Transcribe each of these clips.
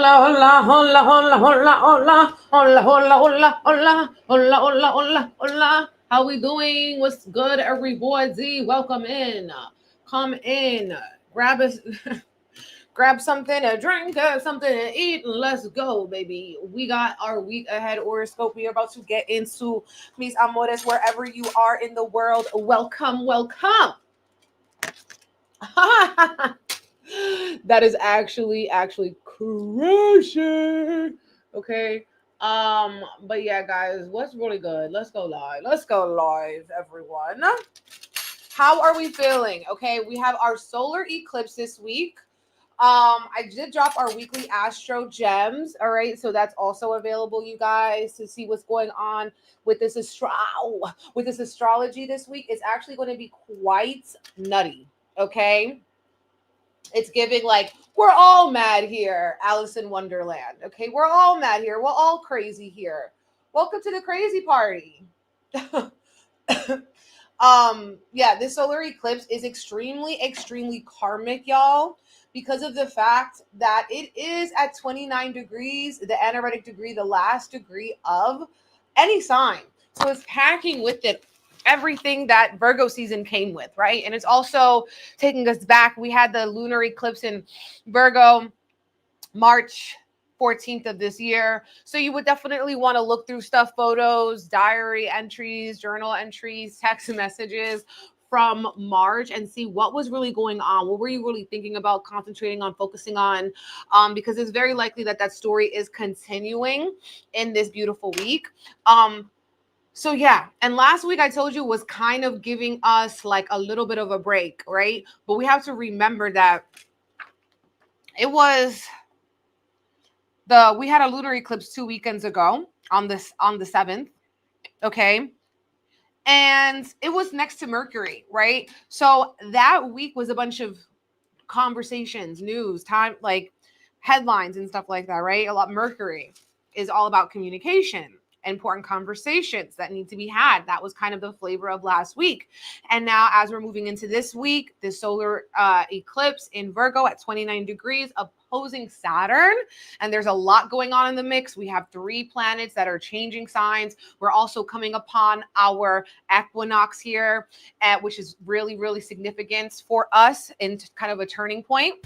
hola, hola, hola, hola, hola, hola, hola, hola, hola, hola, hola, hola, hola. How we doing? What's good, everybody? Welcome in. Come in. Grab us. Grab something to drink, something to eat, and let's go, baby. We got our week ahead horoscope. We are about to get into mis amores wherever you are in the world. Welcome, welcome. That is actually crushing. Okay. But yeah, guys, what's really good? Let's go live. Let's go live, everyone. How are we feeling? Okay, we have our solar eclipse this week. I did drop our weekly astro gems. All right, so that's also available, you guys, to see what's going on with this astrology this week. It's actually going to be quite nutty. Okay, it's giving like we're all mad here, Alice in Wonderland. Okay, we're all mad here. We're all crazy here. Welcome to the crazy party. Yeah, this solar eclipse is extremely karmic, y'all, because of the fact that it is at 29 degrees, the energetic degree, the last degree of any sign. So it's packing with it everything that Virgo season came with, right? And it's also taking us back. We had the lunar eclipse in Virgo March 14th of this year. So you would definitely want to look through stuff, photos, diary entries, journal entries, text messages from March and see what was really going on. What were you really thinking about, concentrating on, focusing on? Because it's very likely that that story is continuing in this beautiful week. So yeah, and last week I told you was kind of giving us like a little bit of a break, right? But we have to remember that it was we had a lunar eclipse 2 weekends ago on the 7th, okay? And it was next to Mercury, right? So that week was a bunch of conversations, news, time, like headlines and stuff like that, right? A lot. Mercury is all about communication, important conversations that need to be had. That was kind of the flavor of last week. And now as we're moving into this week, the solar eclipse in Virgo at 29 degrees opposing Saturn, and there's a lot going on in the mix. We have 3 planets that are changing signs. We're also coming upon our equinox here, which is really significant for us in kind of a turning point,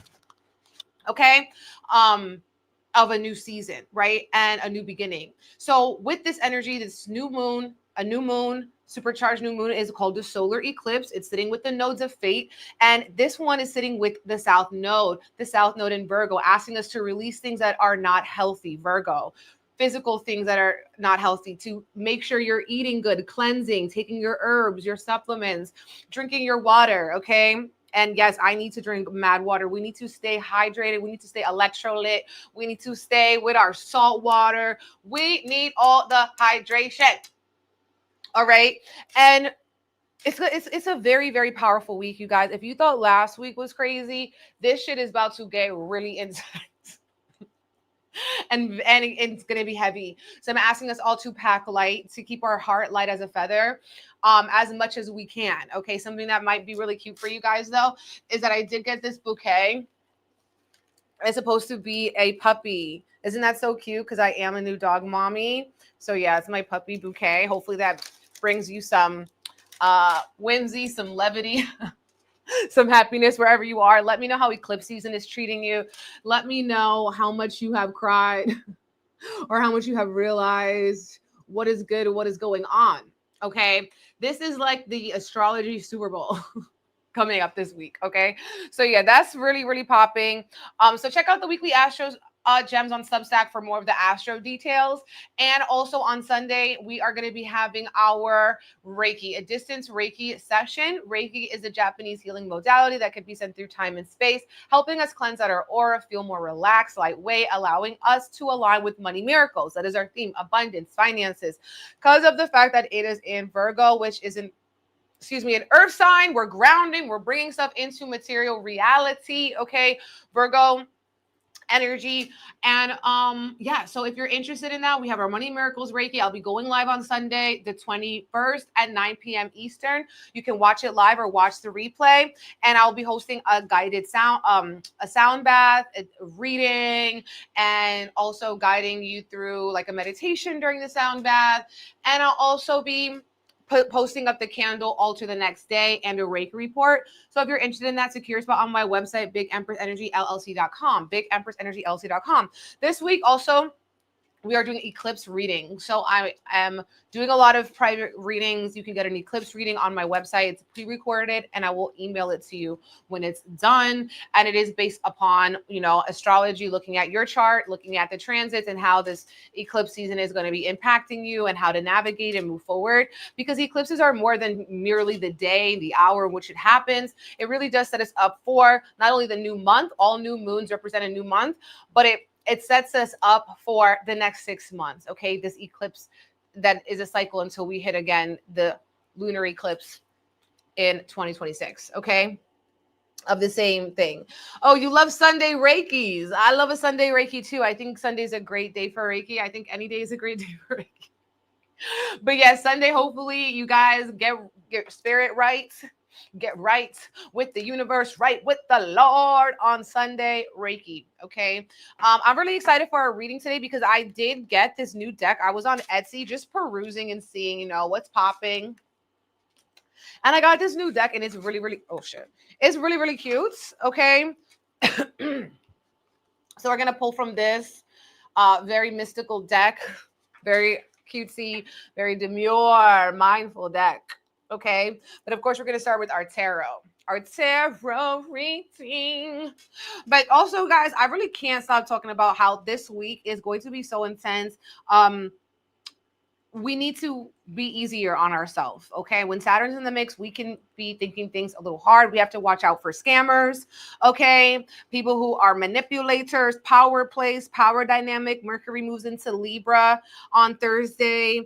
okay, of a new season, right? And a new beginning. So with this energy, this new moon, a new moon, supercharged new moon is called the solar eclipse. It's sitting with the nodes of fate. And this one is sitting with the south node in Virgo, asking us to release things that are not healthy, Virgo. Physical things that are not healthy, to make sure you're eating good, cleansing, taking your herbs, your supplements, drinking your water, okay? And yes, I need to drink mad water. We need to stay hydrated. We need to stay electrolyte. We need to stay with our salt water. We need all the hydration. All right. And it's a very powerful week, you guys. If you thought last week was crazy, this shit is about to get really intense. and it's going to be heavy. So I'm asking us all to pack light, to keep our heart light as a feather, as much as we can. Okay, something that might be really cute for you guys though is that I did get this bouquet. It's supposed to be a puppy. Isn't that so cute? Because I am a new dog mommy. So yeah, it's my puppy bouquet. Hopefully that brings you some whimsy, some levity. Some happiness wherever you are. Let me know how eclipse season is treating you. Let me know how much you have cried or how much you have realized what is good, what is going on. Okay. This is like the astrology Super Bowl coming up this week. Okay. So yeah, that's really popping. So check out the weekly Astros gems on Substack for more of the Astro details. And also on Sunday, we are going to be having our Reiki, a distance Reiki session. Reiki is a Japanese healing modality that can be sent through time and space, helping us cleanse out our aura, feel more relaxed, lightweight, allowing us to align with money miracles. That is our theme, abundance, finances, because of the fact that it is in Virgo, which is an earth sign. We're grounding, we're bringing stuff into material reality. Okay, Virgo energy. And yeah, so if you're interested in that, we have our Money Miracles Reiki. I'll be going live on Sunday the 21st at 9 p.m. Eastern. You can watch it live or watch the replay. And I'll be hosting a guided a sound bath, a reading, and also guiding you through like a meditation during the sound bath. And I'll also be posting up the candle altar the next day and a Reiki report. So if you're interested in that, secure spot on my website, BigEmpressEnergyLLC.com, BigEmpressEnergyLLC.com. This week also, we are doing eclipse reading. So I am doing a lot of private readings. You can get an eclipse reading on my website. It's pre-recorded and I will email it to you when it's done. And it is based upon, you know, astrology, looking at your chart, looking at the transits and how this eclipse season is going to be impacting you and how to navigate and move forward. Because eclipses are more than merely the day, the hour in which it happens. It really does set us up for not only the new month, all new moons represent a new month, but it sets us up for the next 6 months, okay? This eclipse that is a cycle until we hit again the lunar eclipse in 2026, okay? Of the same thing. Oh, you love Sunday Reikis. I love a Sunday Reiki too. I think Sunday's a great day for Reiki. I think any day is a great day for Reiki. But yeah, Sunday, hopefully you guys get spirit right. Get right with the universe, right with the Lord on Sunday Reiki. Okay. I'm really excited for our reading today because I did get this new deck. I was on Etsy just perusing and seeing, you know, what's popping. And I got this new deck and it's really, really, oh shit. It's really, really cute. Okay. So we're going to pull from this very mystical deck, very cutesy, very demure, mindful deck. Okay. But of course, we're going to start with our tarot reading. But also, guys, I really can't stop talking about how this week is going to be so intense. We need to be easier on ourselves, okay? When Saturn's in the mix, we can be thinking things a little hard. We have to watch out for scammers, okay? People who are manipulators, power plays, power dynamic. Mercury moves into Libra on Thursday.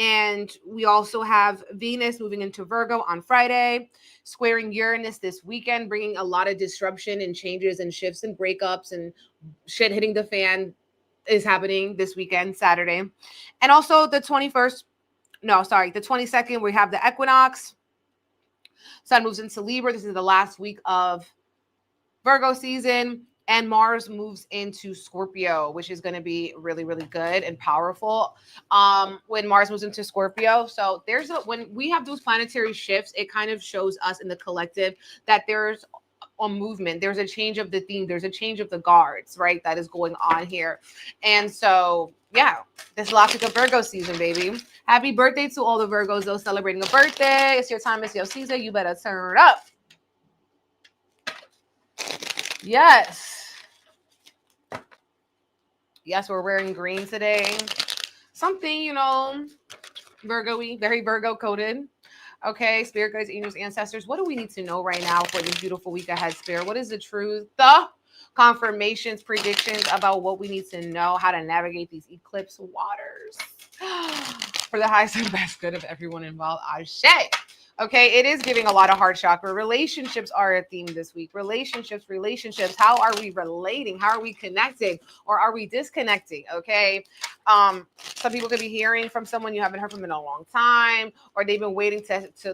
And we also have Venus moving into Virgo on Friday, squaring Uranus this weekend, bringing a lot of disruption and changes and shifts and breakups and shit hitting the fan is happening this weekend, Saturday. And also the 22nd, we have the equinox. Sun moves into Libra. This is the last week of Virgo season. And Mars moves into Scorpio, which is going to be really, really good and powerful when Mars moves into Scorpio. So when we have those planetary shifts, it kind of shows us in the collective that there's a movement. There's a change of the theme. There's a change of the guards, right? That is going on here. And so, yeah, this last week of Virgo season, baby. Happy birthday to all the Virgos, those celebrating a birthday. It's your time. It's your season. You better turn up. Yes. Yes, we're wearing green today. Something, you know, Virgo-y, very Virgo coded. Okay, spirit guides, angels, ancestors. What do we need to know right now for this beautiful week ahead, spirit? What is the truth? The confirmations, predictions about what we need to know, how to navigate these eclipse waters for the highest and best good of everyone involved. Ashe. Okay, it is giving a lot of heart chakra. Relationships are a theme this week. Relationships. How are we relating? How are we connecting? Or are we disconnecting? Okay. Some people could be hearing from someone you haven't heard from in a long time, or they've been waiting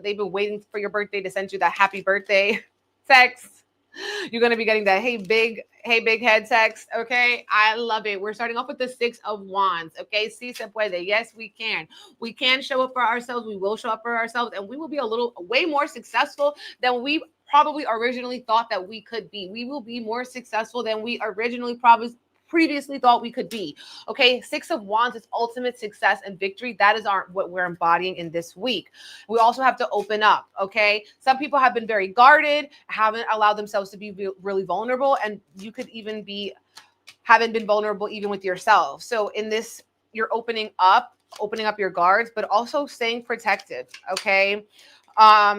they've been waiting for your birthday to send you that happy birthday text. You're going to be getting that hey big head text. Okay. I love it. We're starting off with the 6 of Wands. Okay. Si se puede. Yes, we can. We can show up for ourselves. We will show up for ourselves, and we will be way more successful than we probably originally thought that we could be. We will be more successful than we originally previously thought we could be. Okay, 6 of Wands is ultimate success and victory. That is what we're embodying in this week. We also have to open up. Okay, some people have been very guarded, haven't allowed themselves to be really vulnerable, and you could even haven't been vulnerable even with yourself. So in this, you're opening up your guards, but also staying protected. Okay.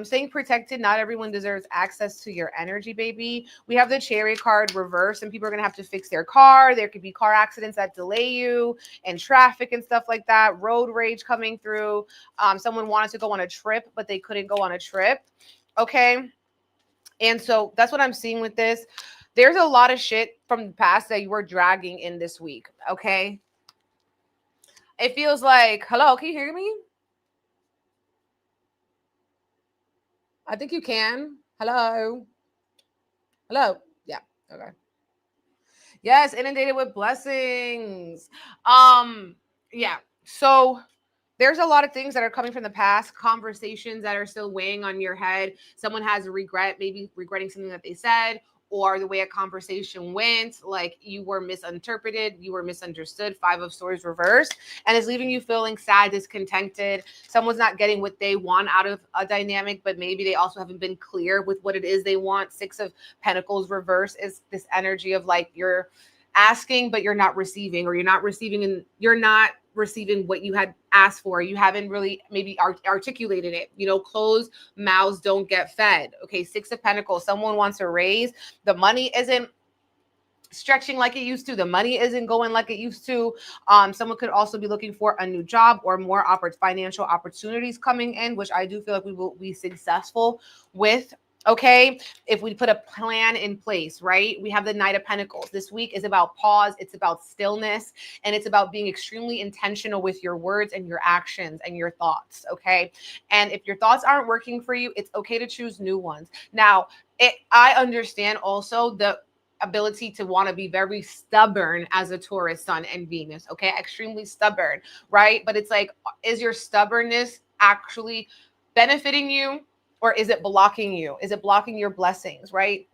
Staying protected. Not everyone deserves access to your energy, baby. We have the Chariot card reversed, and people are going to have to fix their car. There could be car accidents that delay you and traffic and stuff like that. Road rage coming through. Someone wanted to go on a trip, but they couldn't go on a trip. Okay. And so that's what I'm seeing with this. There's a lot of shit from the past that you were dragging in this week, okay? It feels like, hello, can you hear me? I think you can. Hello. Hello. Yeah. Okay. Yes, inundated with blessings. Yeah. So there's a lot of things that are coming from the past, conversations that are still weighing on your head. Someone has a regret, maybe regretting something that they said, or the way a conversation went, like you were misinterpreted, you were misunderstood, 5 of Swords reversed, and it's leaving you feeling sad, discontented. Someone's not getting what they want out of a dynamic, but maybe they also haven't been clear with what it is they want. 6 of Pentacles reverse is this energy of like you're asking, but you're not receiving, or you're not receiving and you're not receiving what you had asked for. You haven't really maybe articulated it. Closed mouths don't get fed. Okay, 6 of Pentacles. Someone wants a raise. The money isn't stretching like it used to. The money isn't going like it used to. Someone could also be looking for a new job or more financial opportunities coming in, which I do feel like we will be successful with. Okay, if we put a plan in place, right? We have the Knight of Pentacles. This week is about pause, it's about stillness, and it's about being extremely intentional with your words and your actions and your thoughts. Okay, and if your thoughts aren't working for you, it's okay to choose new ones. Now, I understand also the ability to want to be very stubborn as a Taurus Sun and Venus. Okay, extremely stubborn, right? But it's like, is your stubbornness actually benefiting you? Or is it blocking you? Is it blocking your blessings, right?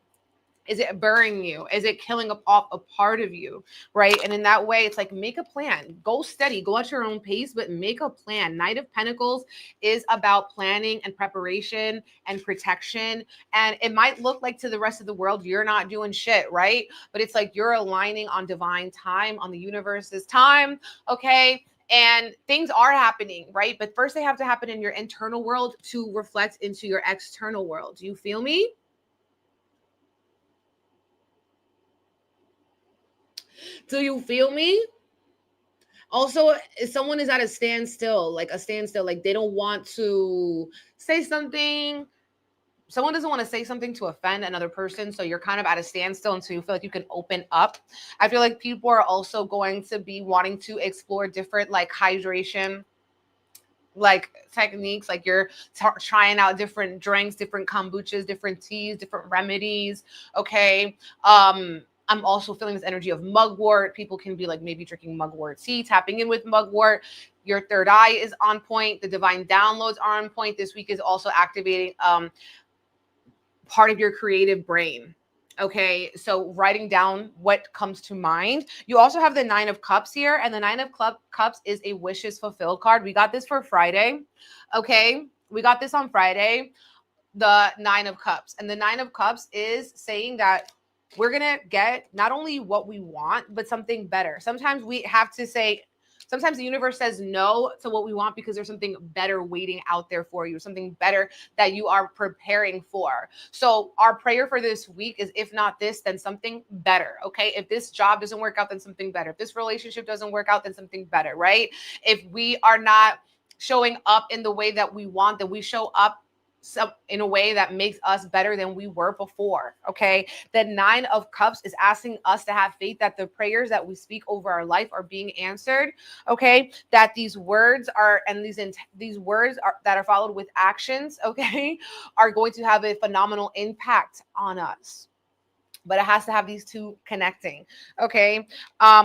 Is it burying you? Is it killing off a part of you, right? And in that way, it's like, make a plan. Go steady. Go at your own pace, but make a plan. Knight of Pentacles is about planning and preparation and protection. And it might look like to the rest of the world, you're not doing shit, right? But it's like you're aligning on divine time, on the universe's time, okay? And things are happening, right? But first they have to happen in your internal world to reflect into your external world. Do you feel me? Do you feel me? Also, if someone is at a standstill, like they don't want to say something. Someone doesn't want to say something to offend another person. So you're kind of at a standstill until you feel like you can open up. I feel like people are also going to be wanting to explore different like hydration like techniques, like you're trying out different drinks, different kombuchas, different teas, different remedies. Okay. I'm also feeling this energy of mugwort. People can be like maybe drinking mugwort tea, tapping in with mugwort. Your third eye is on point. The divine downloads are on point. This week is also activating part of your creative brain. Okay, so writing down what comes to mind. You also have the 9 of Cups here, and the 9 of Cups is a wishes fulfilled card. We got this for Friday. Okay, we got this on Friday, the 9 of Cups. And the 9 of Cups is saying that we're going to get not only what we want, but something better. Sometimes we have to say, sometimes the universe says no to what we want because there's something better waiting out there for you, something better that you are preparing for. So our prayer for this week is, if not this, then something better. Okay. If this job doesn't work out, then something better. If this relationship doesn't work out, then something better, right? If we are not showing up in the way that we want, then we show up in a way that makes us better than we were before. Okay. The 9 of Cups is asking us to have faith that the prayers that we speak over our life are being answered. Okay. That these words are, and these words are that are followed with actions, okay, are going to have a phenomenal impact on us. But it has to have these two connecting. Okay.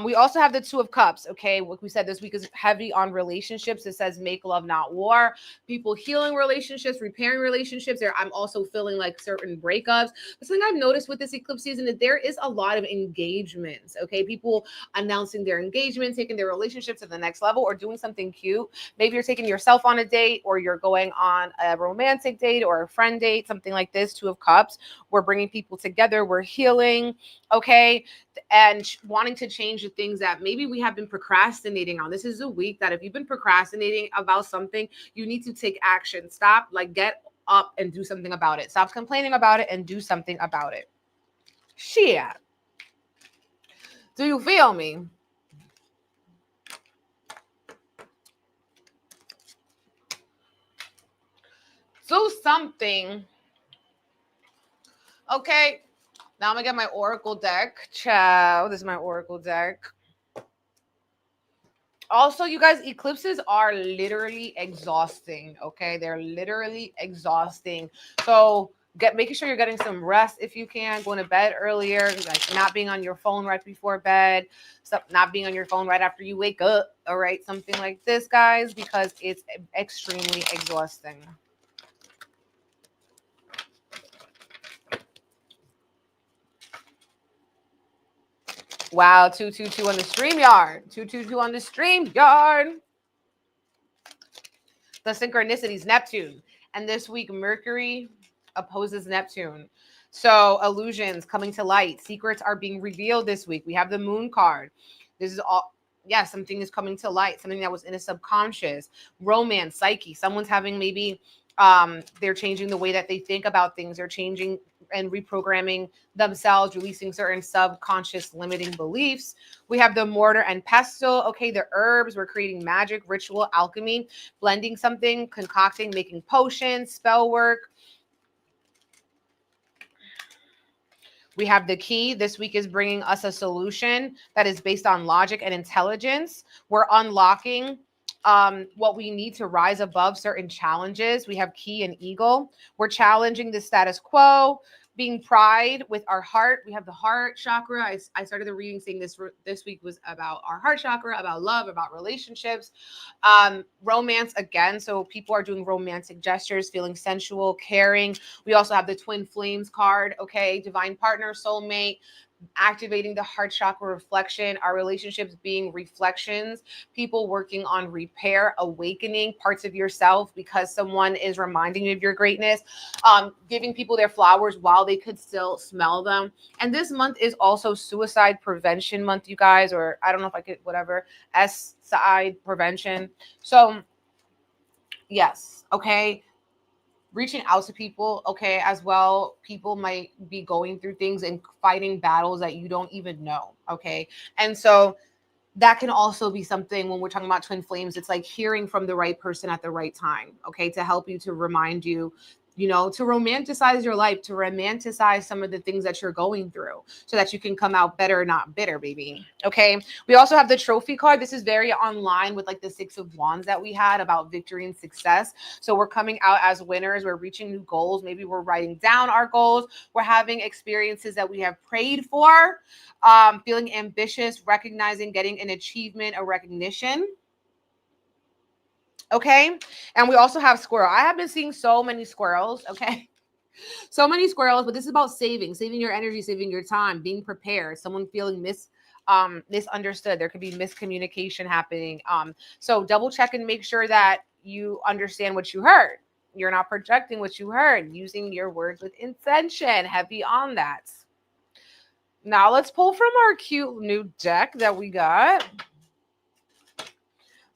We also have the 2 of Cups. Okay. What we said this week is heavy on relationships. It says make love, not war. People healing relationships, repairing relationships. I'm also feeling like certain breakups. But something I've noticed with this eclipse season is there is a lot of engagements. Okay. People announcing their engagement, taking their relationship to the next level, or doing something cute. Maybe you're taking yourself on a date, or you're going on a romantic date or a friend date, something like this. 2 of Cups. We're bringing people together. We're healing, okay, and wanting to change the things that maybe we have been procrastinating on. This is a week that if you've been procrastinating about something, you need to take action. Stop, like get up and do something about it. Stop complaining about it and do something about it. Shit. Do you feel me? Do something. Okay. Now I'm going to get my Oracle deck. Ciao. This is my Oracle deck. Also, you guys, eclipses are literally exhausting, okay? They're literally exhausting. So making sure you're getting some rest if you can, going to bed earlier, like not being on your phone right before bed, not being on your phone right after you wake up, all right? Something like this, guys, because it's extremely exhausting. Wow, 222 on the StreamYard. 222 on the StreamYard. The synchronicities, Neptune. And this week, Mercury opposes Neptune. So illusions coming to light. Secrets are being revealed this week. We have the Moon card. This is all, yeah, something is coming to light. Something that was in a subconscious. Romance, psyche. Someone's having maybe, they're changing the way that they think about things. They're changing and reprogramming themselves, releasing certain subconscious limiting beliefs. We have the mortar and pestle. Okay, the herbs. We're creating magic, ritual, alchemy, blending something, concocting, making potions, spell work. We have the key. This week is bringing us a solution that is based on logic and intelligence. We're unlocking what we need to rise above certain challenges. We have key and eagle. We're challenging the status quo, being pride with our heart. We have the heart chakra. I started the reading saying this week was about our heart chakra, about love, about relationships, romance again. So people are doing romantic gestures, feeling sensual, caring. We also have the twin flames card. Okay, divine partner, soulmate, activating the heart chakra reflection, our relationships being reflections, people working on repair, awakening parts of yourself because someone is reminding you of your greatness, giving people their flowers while they could still smell them. And this month is also suicide prevention month, you guys, or I don't know if I could, whatever, suicide prevention. So yes, okay, reaching out to people, okay, as well. People might be going through things and fighting battles that you don't even know, okay? And so that can also be something when we're talking about twin flames. It's like hearing from the right person at the right time, okay, to help you, to remind you, you know, to romanticize your life, to romanticize some of the things that you're going through so that you can come out better, not bitter, baby. Okay. We also have the trophy card. This is very online with like the 6 of Wands that we had about victory and success. So we're coming out as winners. We're reaching new goals. Maybe we're writing down our goals. We're having experiences that we have prayed for, feeling ambitious, recognizing, getting an achievement, a recognition. Okay. And we also have squirrel. I have been seeing so many squirrels. Okay. So many squirrels, but this is about saving your energy, saving your time, being prepared, someone feeling misunderstood. There could be miscommunication happening. So double check and make sure that you understand what you heard. You're not projecting what you heard, using your words with intention. Heavy on that. Now let's pull from our cute new deck that we got.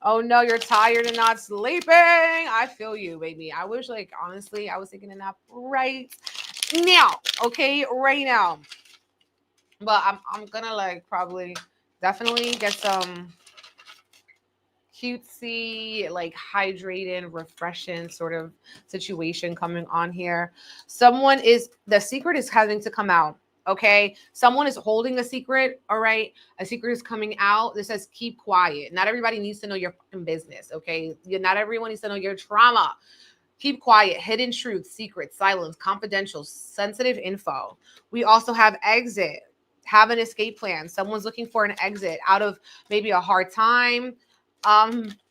Oh no, you're tired and not sleeping. I feel you, baby. I wish, like, honestly, I was taking a nap right now. Okay, right now. But I'm gonna like probably definitely get some cutesy, like hydrated, refreshing sort of situation coming on here. The secret is having to come out. Okay, someone is holding a secret. All right, a secret is coming out. This says keep quiet. Not everybody needs to know your fucking business. Okay, not everyone needs to know your trauma. Keep quiet, hidden truth, secrets, silence, confidential, sensitive info. We also have exit. Have an escape plan. Someone's looking for an exit out of maybe a hard time.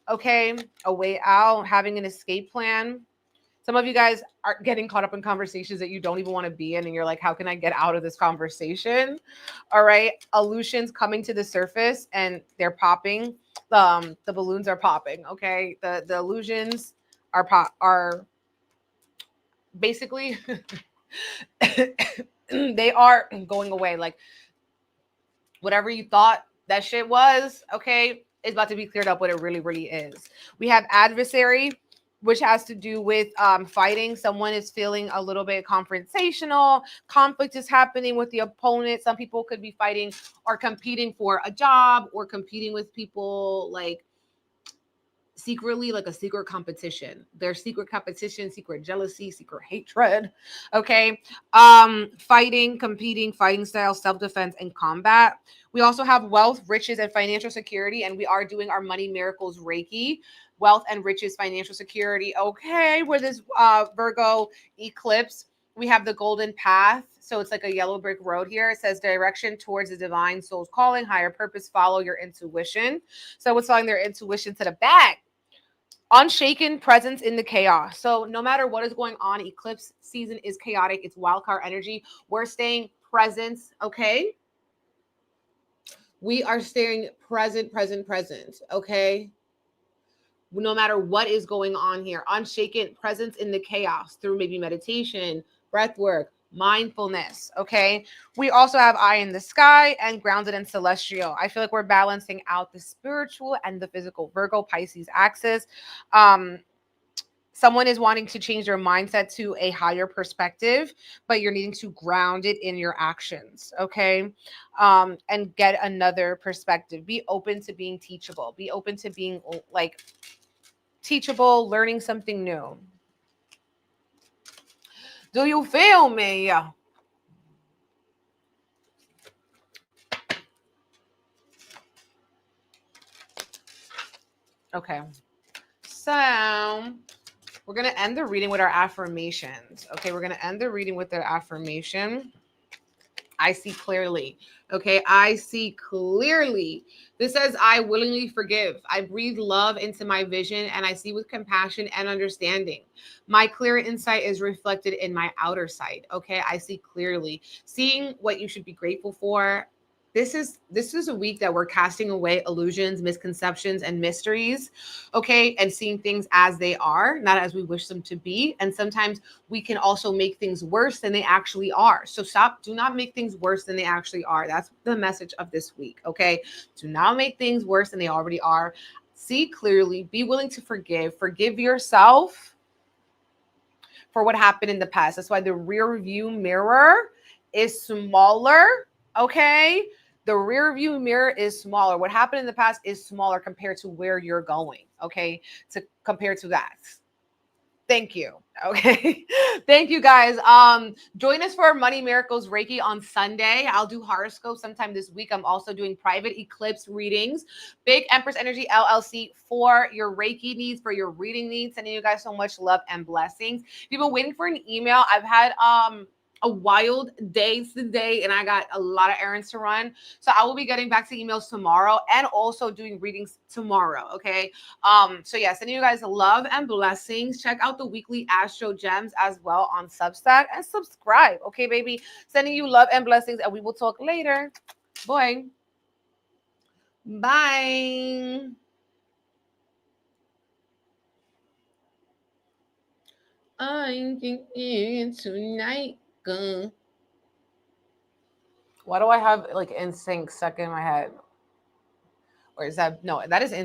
Okay, a way out, having an escape plan. Some of you guys are getting caught up in conversations that you don't even want to be in, and you're like, how can I get out of this conversation? All right, illusions coming to the surface and they're popping. The balloons are popping. Okay, the illusions are basically they are going away. Like whatever you thought that shit was, okay, is about to be cleared up what it really, really is. We have adversary, which has to do with fighting. Someone is feeling a little bit confrontational. Conflict is happening with the opponent. Some people could be fighting or competing for a job or competing with people like secretly like a secret competition. There's secret competition, secret jealousy, secret hatred. Okay. Fighting, competing, fighting style, self-defense, and combat. We also have wealth, riches, and financial security. And we are doing our Money Miracles Reiki. Wealth and riches, financial security. Okay, with this Virgo eclipse, we have the golden path. So it's like a yellow brick road here. It says direction towards the divine soul's calling, higher purpose, follow your intuition. So it's following their intuition to the back. Unshaken presence in the chaos. So no matter what is going on, eclipse season is chaotic. It's wild card energy. We're staying present, okay? We are staying present, okay? No matter what is going on here. Unshaken presence in the chaos through maybe meditation, breath work, mindfulness, okay? We also have eye in the sky and grounded and celestial. I feel like we're balancing out the spiritual and the physical. Virgo Pisces axis. Someone is wanting to change their mindset to a higher perspective, but you're needing to ground it in your actions, okay? And get another perspective. Be open to being teachable. Be open to being like teachable, learning something new. Do you feel me? Okay. So we're going to end the reading with our affirmations. Okay, we're going to end the reading with their affirmation. I see clearly. Okay, I see clearly. This says, I willingly forgive. I breathe love into my vision and I see with compassion and understanding. My clear insight is reflected in my outer sight. Okay, I see clearly. Seeing what you should be grateful for. This is a week that we're casting away illusions, misconceptions, and mysteries, okay? And seeing things as they are, not as we wish them to be. And sometimes we can also make things worse than they actually are. So do not make things worse than they actually are. That's the message of this week, okay? Do not make things worse than they already are. See clearly, be willing to forgive yourself for what happened in the past. That's why the rear view mirror is smaller, okay? The rear view mirror is smaller. What happened in the past is smaller compared to where you're going, okay? Compared to that. Thank you. Okay. Thank you guys. Join us for Money Miracles Reiki on Sunday. I'll do horoscope sometime this week. I'm also doing private eclipse readings. Big Empress Energy LLC for your Reiki needs, for your reading needs. Sending you guys so much love and blessings. If you've been waiting for an email, I've had a wild day today and I got a lot of errands to run. So I will be getting back to emails tomorrow and also doing readings tomorrow. Okay. So yeah, sending you guys love and blessings. Check out the weekly Astro Gems as well on Substack and subscribe. Okay, baby. Sending you love and blessings and we will talk later. Boy. Bye. I'm thinking tonight. Why do I have like NSYNC stuck in my head? Or is that, no, that is